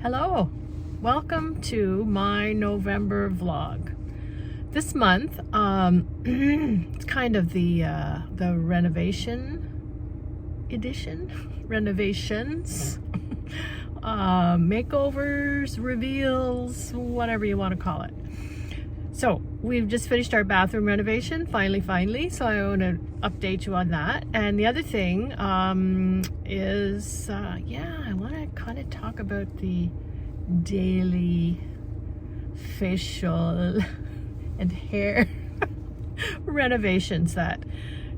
Hello, welcome to my November vlog. This month, it's kind of the renovation edition, renovations, makeovers, reveals, whatever you want to call it. So we've just finished our bathroom renovation, finally. So I want to update you on that. And the other thing is, I want to kind of talk about the daily facial and hair renovations that,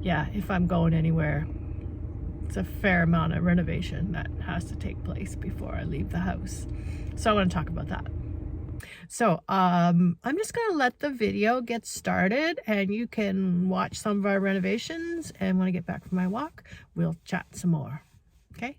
if I'm going anywhere, it's a fair amount of renovation that has to take place before I leave the house. So I want to talk about that. So I'm just going to let the video get started and you can watch some of our renovations, and when I get back from my walk, we'll chat some more. Okay?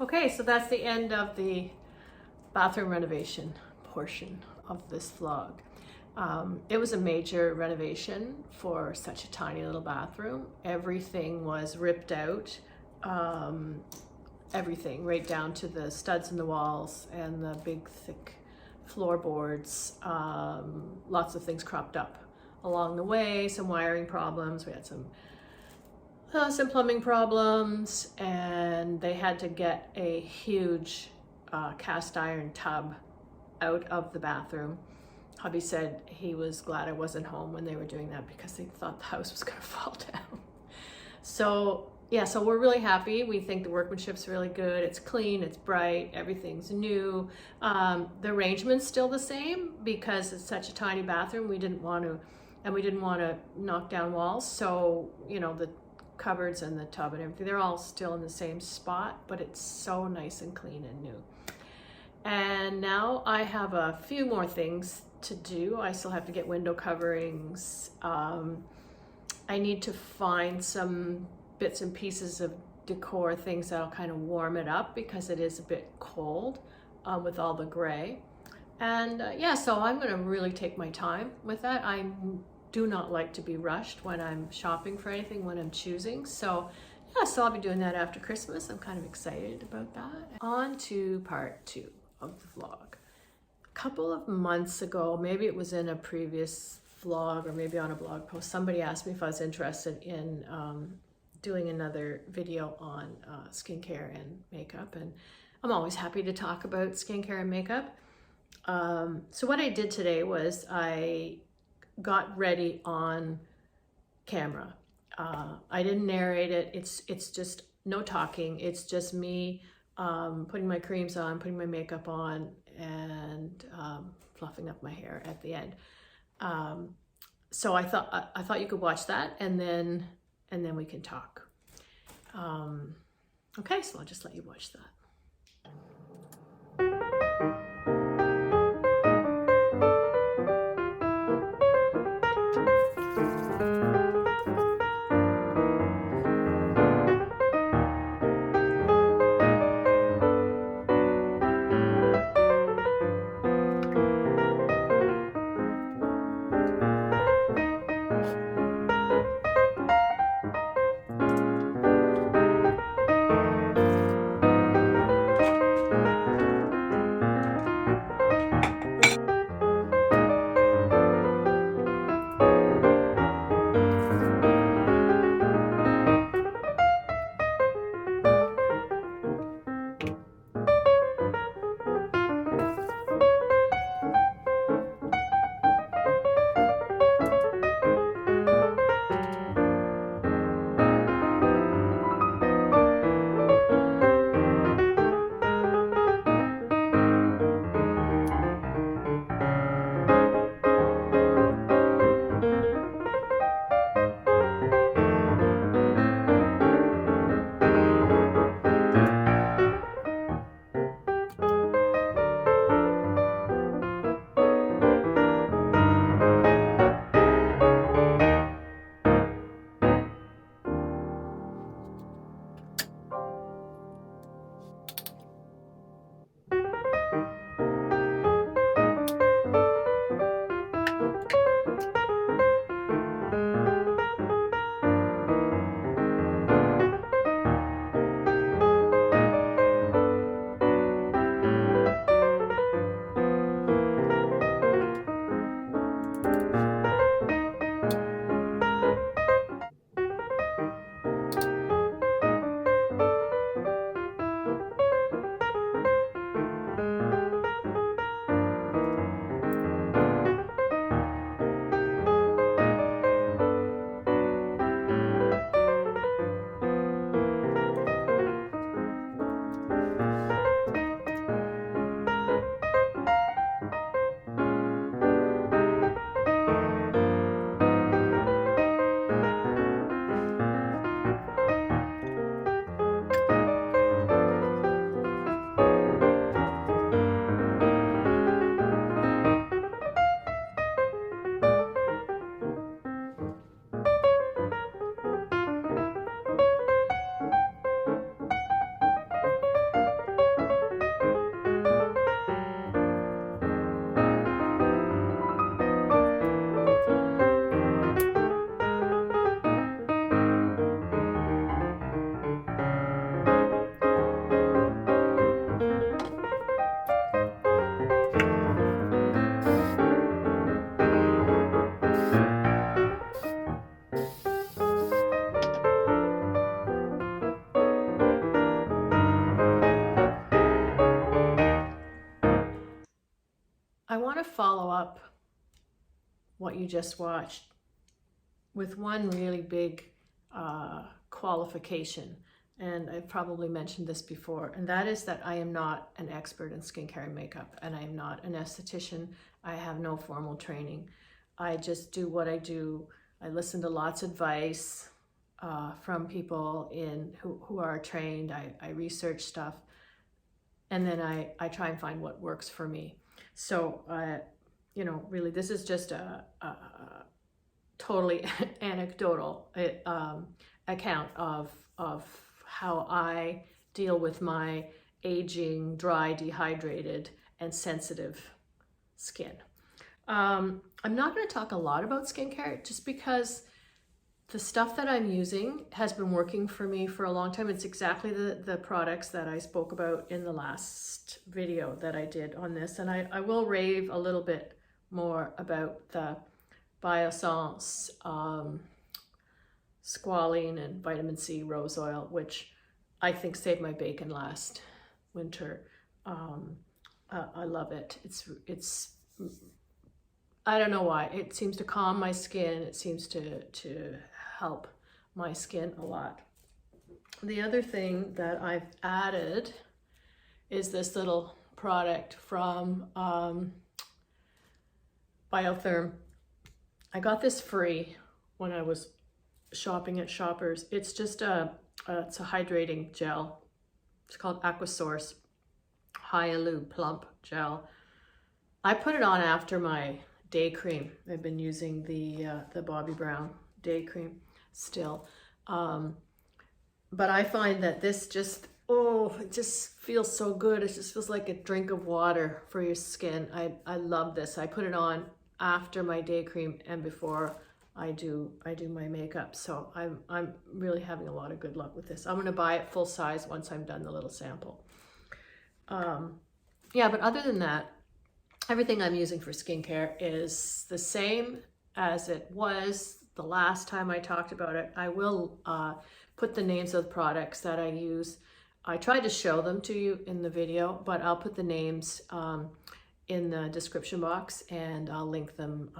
Okay, so that's the end of the bathroom renovation portion of this vlog. It was a major renovation for such a tiny little bathroom. Everything was ripped out, everything right down to the studs in the walls and the big thick floorboards, lots of things cropped up along the way, some wiring problems. We had some plumbing problems, and they had to get a huge cast iron tub out of the bathroom. Hubby said he was glad I wasn't home when they were doing that because they thought the house was going to fall down. So yeah, so we're really happy. We think the workmanship's really good. It's clean, it's bright, everything's new. The arrangement's still the same because it's such a tiny bathroom. We didn't want to knock down walls. So, you know, the cupboards and the tub and everything, they're all still in the same spot, but it's so nice and clean and new. And now I have a few more things to do. I still have to get window coverings. I need to find some bits and pieces of decor, things that'll kind of warm it up because it is a bit cold with all the gray. And yeah, so I'm going to really take my time with that. I do not like to be rushed when I'm shopping for anything, when I'm choosing. So yeah, so I'll be doing that after Christmas. I'm kind of excited about that. On to part 2 of the vlog. A couple of months ago, maybe it was in a previous vlog or maybe on a blog post, somebody asked me if I was interested in doing another video on skincare and makeup, and I'm always happy to talk about skincare and makeup. So what I did today was I got ready on camera. I didn't narrate it. It's just no talking. It's just me putting my creams on, putting my makeup on, and fluffing up my hair at the end. So I thought you could watch that, and then we can talk. Okay, so I'll just let you watch that. up what you just watched with one really big qualification. And I've probably mentioned this before, and that is that I am not an expert in skincare and makeup, and I am not an esthetician. I have no formal training. I just do what I do. I listen to lots of advice from people who are trained. I research stuff, and then I try and find what works for me. So, you know, really, this is just a totally anecdotal account of how I deal with my aging, dry, dehydrated, and sensitive skin. I'm not going to talk a lot about skincare just because the stuff that I'm using has been working for me for a long time. It's exactly the products that I spoke about in the last video that I did on this. And I will rave a little bit more about the Biossance squalene and vitamin C rose oil, which I think saved my bacon last winter. I love it. It's I don't know why. It seems to calm my skin. It seems to help my skin a lot. The other thing that I've added is this little product from Biotherm. I got this free when I was shopping at Shoppers. It's just it's a hydrating gel. It's called Aquasource Hyaluronic Plump Gel. I put it on after my day cream. I've been using the Bobbi Brown day cream still. But I find that this just, it just feels so good. It just feels like a drink of water for your skin. I love this. I put it on after my day cream and before I do my makeup. So I'm really having a lot of good luck with this. I'm gonna buy it full size once I'm done the little sample. Yeah, but other than that, everything I'm using for skincare is the same as it was the last time I talked about it. I will put the names of the products that I use. I tried to show them to you in the video, but I'll put the names in the description box, and I'll link them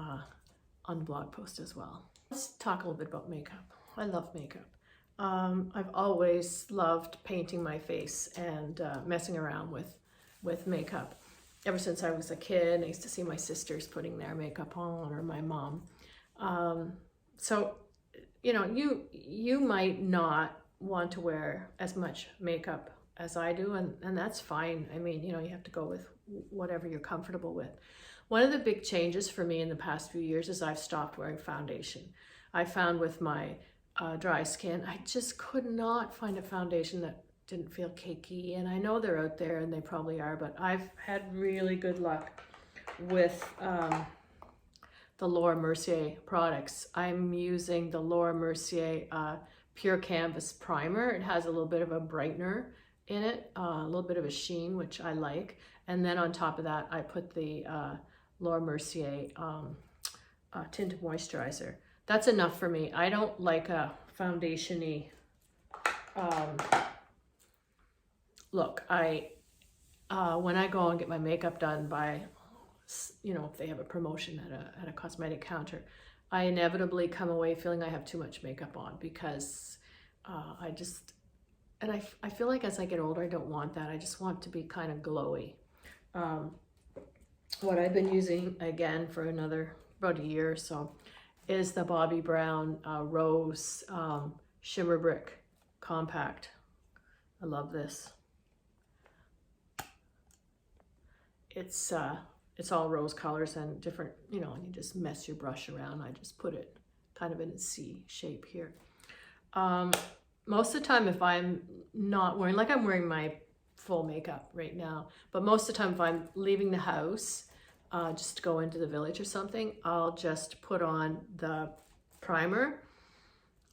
on the blog post as well. Let's talk a little bit about makeup. I love makeup. I've always loved painting my face and messing around with makeup. Ever since I was a kid, I used to see my sisters putting their makeup on, or my mom. So, you know, you might not want to wear as much makeup as I do, and that's fine. I mean, you know, you have to go with whatever you're comfortable with. One of the big changes for me in the past few years is I've stopped wearing foundation. I found with my dry skin, I just could not find a foundation that didn't feel cakey, and I know they're out there and they probably are, but I've had really good luck with the Laura Mercier products. I'm using the Laura Mercier Pure Canvas Primer. It has a little bit of a brightener in it, a little bit of a sheen, which I like, and then on top of that I put the Laura Mercier Tinted Moisturizer. That's enough for me. I don't like a foundation-y look. When I go and get my makeup done by, you know, if they have a promotion at a cosmetic counter, I inevitably come away feeling I have too much makeup on, because I feel like as I get older, I don't want that. I just want to be kind of glowy. What I've been using again for about a year or so is the Bobbi Brown Rose Shimmer Brick Compact. I love this. It's all rose colors and different, you know, and you just mess your brush around. I just put it kind of in a C shape here. Most of the time, if I'm not wearing, like I'm wearing my full makeup right now, but most of the time if I'm leaving the house, just to go into the village or something, I'll just put on the primer.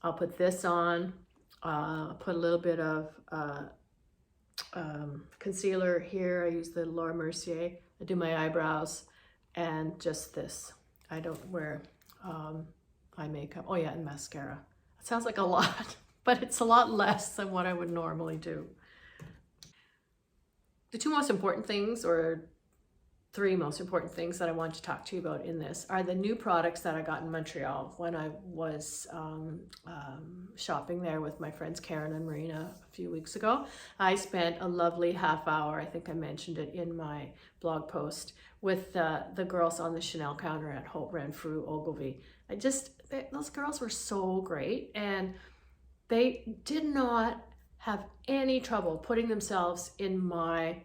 I'll put this on, put a little bit of concealer here. I use the Laura Mercier. I do my eyebrows, and just this. I don't wear eye makeup. Oh yeah, and mascara. It sounds like a lot, but it's a lot less than what I would normally do. The two most important things, or three most important things that I want to talk to you about in this are the new products that I got in Montreal when I was shopping there with my friends Karen and Marina a few weeks ago. I spent a lovely half hour, I think I mentioned it in my blog post, with the girls on the Chanel counter at Holt Renfrew Ogilvy. Those girls were so great, and they did not have any trouble putting themselves in my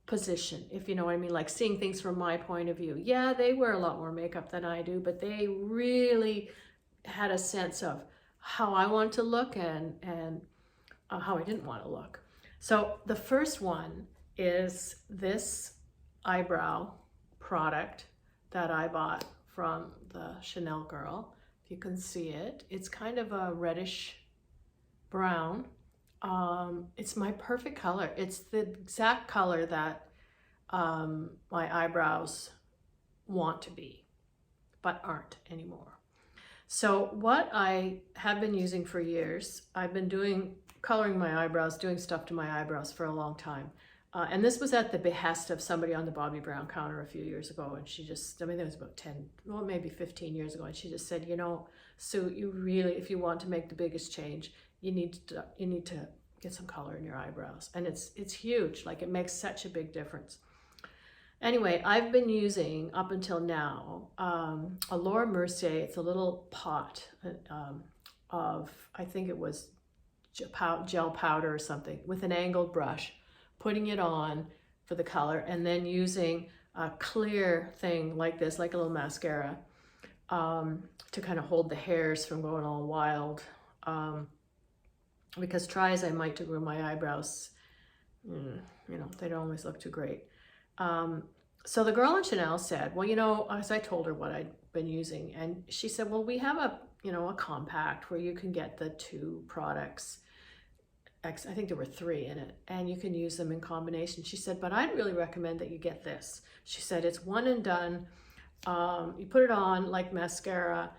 position, if you know what I mean, like seeing things from my point of view. Yeah, they wear a lot more makeup than I do, but they really had a sense of how I want to look and how I didn't want to look. So the first one is this eyebrow product that I bought from the Chanel girl. If you can see it, it's kind of a reddish brown. It's my perfect color. It's the exact color that my eyebrows want to be, but aren't anymore. So what I have been using for years, I've been coloring my eyebrows, doing stuff to my eyebrows for a long time. And this was at the behest of somebody on the Bobbi Brown counter a few years ago. And she just, I mean, that was about 10, well, maybe 15 years ago. And she just said, you know, Sue, you really, if you want to make the biggest change, you need to get some color in your eyebrows. And it's huge. Like, it makes such a big difference. Anyway, I've been using up until now a Laura Mercier. It's a little pot of, I think it was gel powder or something, with an angled brush, putting it on for the color, and then using a clear thing like this, like a little mascara, to kind of hold the hairs from going all wild. Because try as I might to grow my eyebrows, you know, they don't always look too great. So the girl in Chanel said, well, you know, as I told her what I'd been using, and she said, well, we have a compact where you can get the two products. I think there were 3 in it, and you can use them in combination. She said, but I'd really recommend that you get this. She said, it's one and done. You put it on like mascara.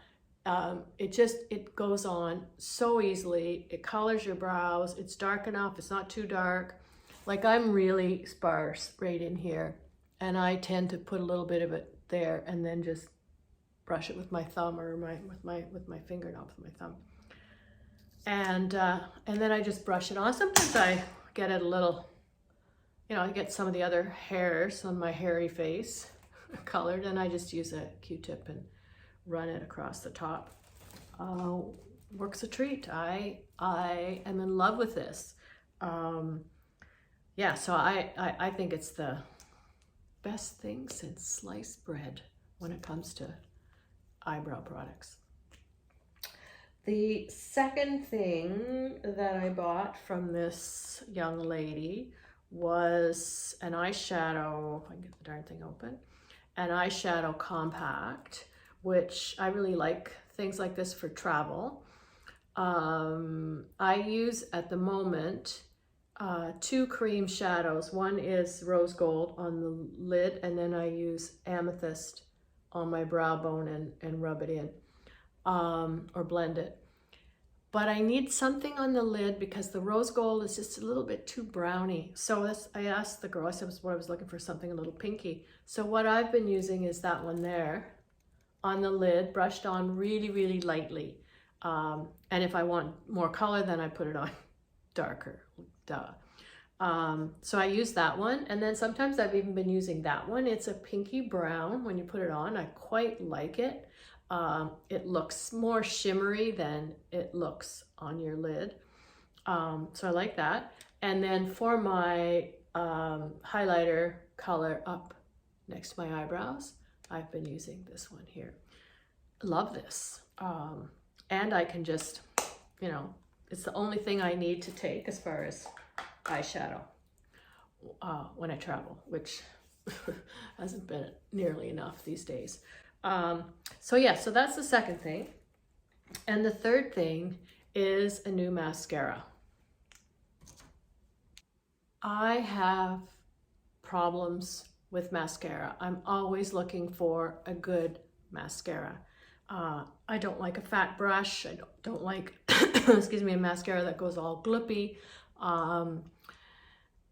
It goes on so easily. It colors your brows. It's dark enough. It's not too dark. Like, I'm really sparse right in here, and I tend to put a little bit of it there and then just brush it with my thumb, or with my fingernail, with my thumb. And then I just brush it on. Sometimes I get it a little, I get some of the other hairs on my hairy face colored, and I just use a Q-tip and run it across the top. Works a treat. I am in love with this. Yeah, so I think it's the best thing since sliced bread when it comes to eyebrow products. The second thing that I bought from this young lady was an eyeshadow, if I can get the darn thing open, an eyeshadow compact, which I really like things like this for travel. I use at the moment 2 cream shadows. One is rose gold on the lid, and then I use amethyst on my brow bone and rub it in, or blend it. But I need something on the lid because the rose gold is just a little bit too browny. So I asked the girl, I said I was looking for something a little pinky. So what I've been using is that one there on the lid, brushed on really, really lightly. And if I want more color, then I put it on darker, duh. So I use that one, and then sometimes I've even been using that one. It's a pinky brown when you put it on. I quite like it. It looks more shimmery than it looks on your lid. So I like that. And then for my highlighter color up next to my eyebrows, I've been using this one here. Love this. And I can just, it's the only thing I need to take as far as eyeshadow when I travel, which hasn't been nearly enough these days. So that's the second thing. And the third thing is a new mascara. I have problems with mascara. I'm always looking for a good mascara. I don't like a fat brush. I don't like, excuse me, a mascara that goes all gloopy.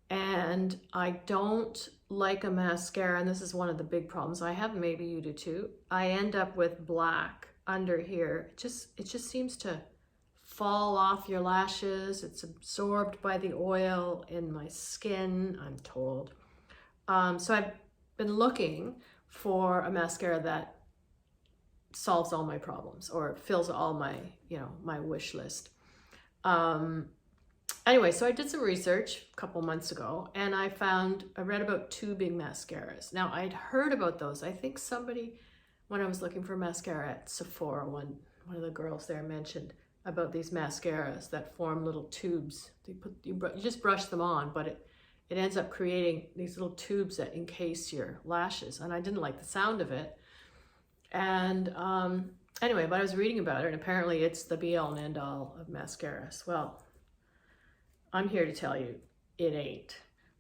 And I don't like a mascara, and this is one of the big problems I have, maybe you do too, I end up with black under here. It just seems to fall off your lashes. It's absorbed by the oil in my skin, I'm told. So I've been looking for a mascara that solves all my problems or fills all my, my wish list. Anyway, so I did some research a couple months ago, and I read about tubing mascaras. Now, I'd heard about those. I think somebody, when I was looking for mascara at Sephora, one of the girls there mentioned about these mascaras that form little tubes. You just brush them on, but it ends up creating these little tubes that encase your lashes, and I didn't like the sound of it. And anyway, but I was reading about it, and apparently it's the be-all and end-all of mascaras. Well, I'm here to tell you it ain't.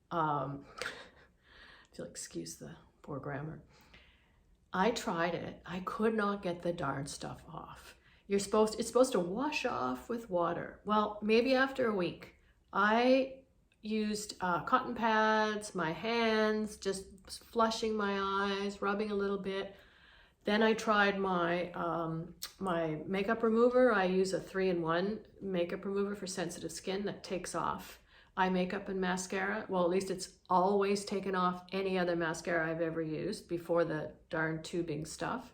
If you'll excuse the poor grammar. I tried it. I could not get the darn stuff off. It's supposed to wash off with water. Well, maybe after a week. I used cotton pads, my hands, just flushing my eyes, rubbing a little bit. Then I tried my my makeup remover. I use a 3-in-1 makeup remover for sensitive skin that takes off eye makeup and mascara. Well, at least it's always taken off any other mascara I've ever used before the darn tubing stuff.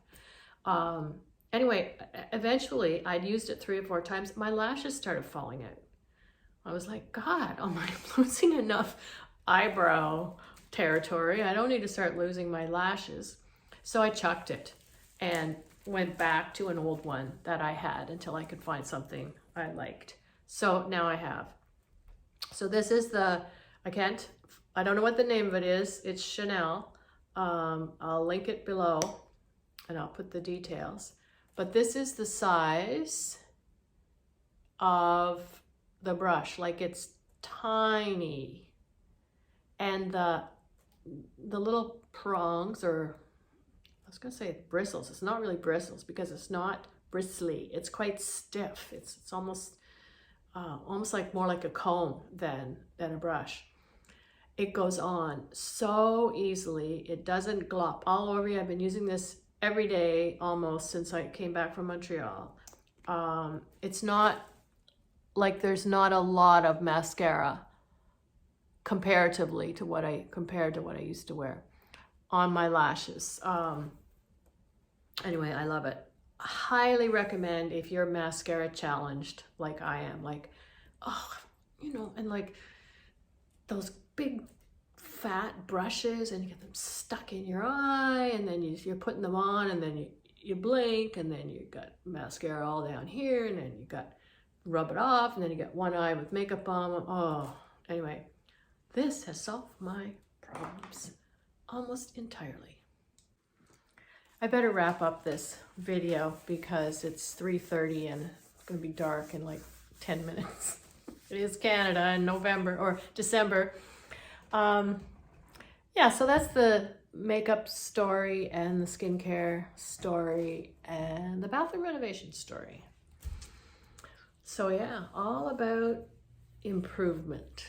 Anyway, eventually I'd used it 3 or 4 times. My lashes started falling out. I was like, God, am I losing enough eyebrow territory? I don't need to start losing my lashes. So I chucked it and went back to an old one that I had until I could find something I liked. So now I have. So this is I don't know what the name of it is. It's Chanel. I'll link it below and I'll put the details. But this is the size of the brush. Like, it's tiny. And the little prongs, or I was gonna say bristles. It's not really bristles because it's not bristly. It's quite stiff. It's almost like more like a comb than a brush. It goes on so easily. It doesn't glop all over you. I've been using this every day almost since I came back from Montreal. It's not like there's not a lot of mascara comparatively to what I used to wear on my lashes. Anyway, I love it. Highly recommend if you're mascara challenged like I am, like, and like those big fat brushes, and you get them stuck in your eye, and then you're putting them on, and then you blink, and then you got mascara all down here, and then you got rub it off, and then you got one eye with makeup on. Oh, anyway, this has solved my problems almost entirely. I better wrap up this video because it's 3:30 and it's gonna be dark in like 10 minutes. It is Canada in November or December. Yeah, so that's the makeup story and the skincare story and the bathroom renovation story. So yeah, all about improvement.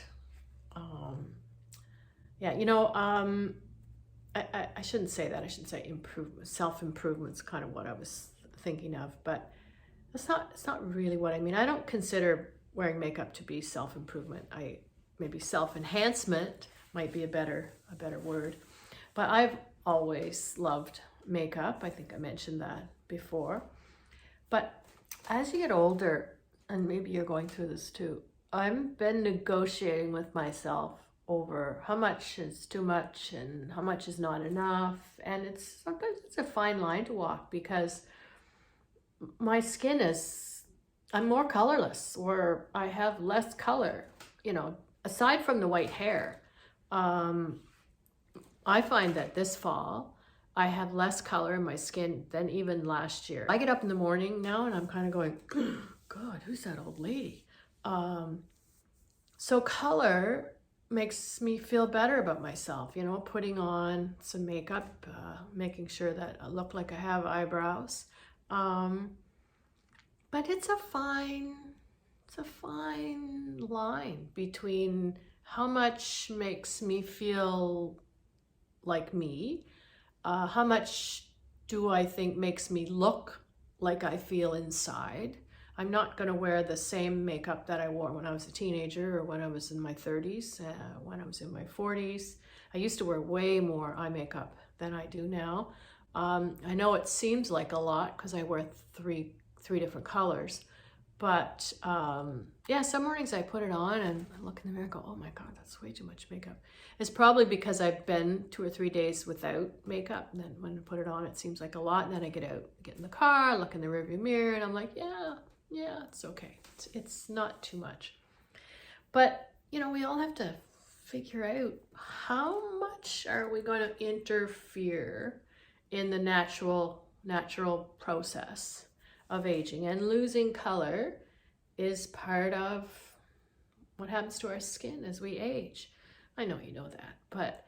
I shouldn't say that. I should say improvement. Self-improvement's kind of what I was thinking of, but it's not really what I mean. I don't consider wearing makeup to be self-improvement. Maybe self-enhancement might be a better word. But I've always loved makeup. I think I mentioned that before. But as you get older, and maybe you're going through this too, I've been negotiating with myself over how much is too much and how much is not enough. And sometimes it's a fine line to walk because my skin I'm more colorless, or I have less color, aside from the white hair. I find that this fall, I have less color in my skin than even last year. I get up in the morning now and I'm kind of going, God, who's that old lady? So color makes me feel better about myself, putting on some makeup, making sure that I look like I have eyebrows. But it's a fine line between how much makes me feel like me? How much do I think makes me look like I feel inside? I'm not going to wear the same makeup that I wore when I was a teenager or when I was in my 30s, when I was in my 40s. I used to wear way more eye makeup than I do now. I know it seems like a lot because I wear three different colors, but yeah, some mornings I put it on and I look in the mirror and go, oh my God, that's way too much makeup. It's probably because I've been 2 or 3 days without makeup, and then when I put it on, it seems like a lot, and then I get out, get in the car, look in the rearview mirror, and I'm like, yeah, it's okay. It's not too much. But, you know, we all have to figure out how much are we going to interfere in the natural process of aging. And losing color is part of what happens to our skin as we age. I know you know that, but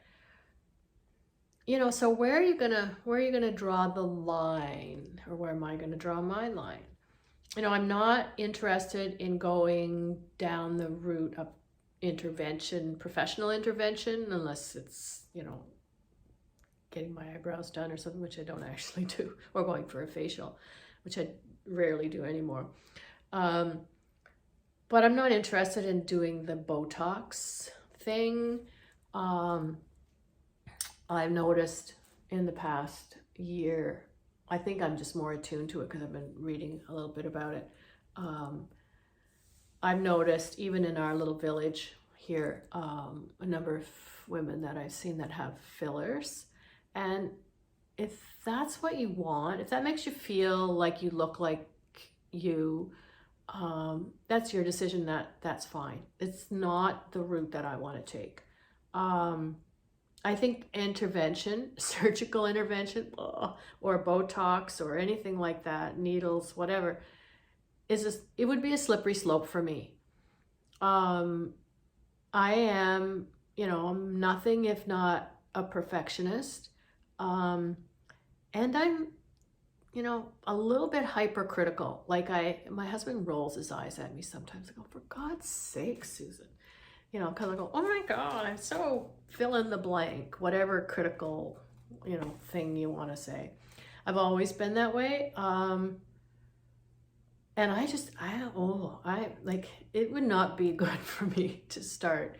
you know, so where are you gonna draw the line, or where am I gonna draw my line? You know, I'm not interested in going down the route of intervention, professional intervention, unless it's, you know, getting my eyebrows done or something, which I don't actually do, or going for a facial, which I rarely do anymore. But I'm not interested in doing the Botox thing. I've noticed in the past year, I think I'm just more attuned to it because I've been reading a little bit about it. I've noticed even in our little village here, a number of women that I've seen that have fillers. And if that's what you want, if that makes you feel like you look like you, that's your decision. That's fine. It's not the route that I want to take. I think intervention, surgical intervention, or Botox or anything like that, needles, whatever, it would be a slippery slope for me. I am, you know, I'm nothing if not a perfectionist. And I'm, you know, a little bit hypercritical. Like my husband rolls his eyes at me sometimes. I go, for God's sake, Susan. You know, because I go, oh my God, I'm so fill in the blank, whatever critical, you know, thing you want to say. I've always been that way. And I like, it would not be good for me to start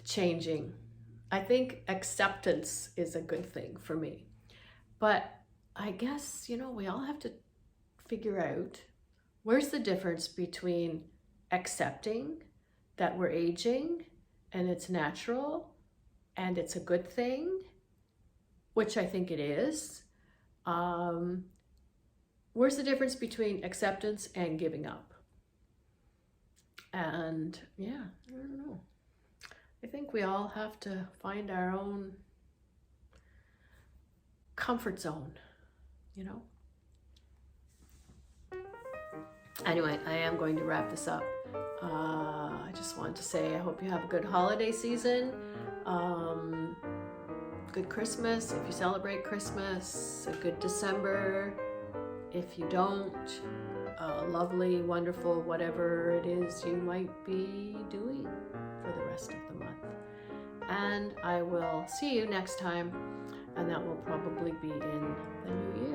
changing. I think acceptance is a good thing for me. But I guess, you know, we all have to figure out where's the difference between accepting that we're aging and it's natural and it's a good thing, which I think it is. Where's the difference between acceptance and giving up? And yeah, I don't know. I think we all have to find our own comfort zone, you know? Anyway, I am going to wrap this up. I just wanted to say I hope you have a good holiday season, good Christmas if you celebrate Christmas, a good December if you don't, lovely, wonderful, whatever it is you might be doing for the rest of the month. And I will see you next time, and that will probably be in the new year.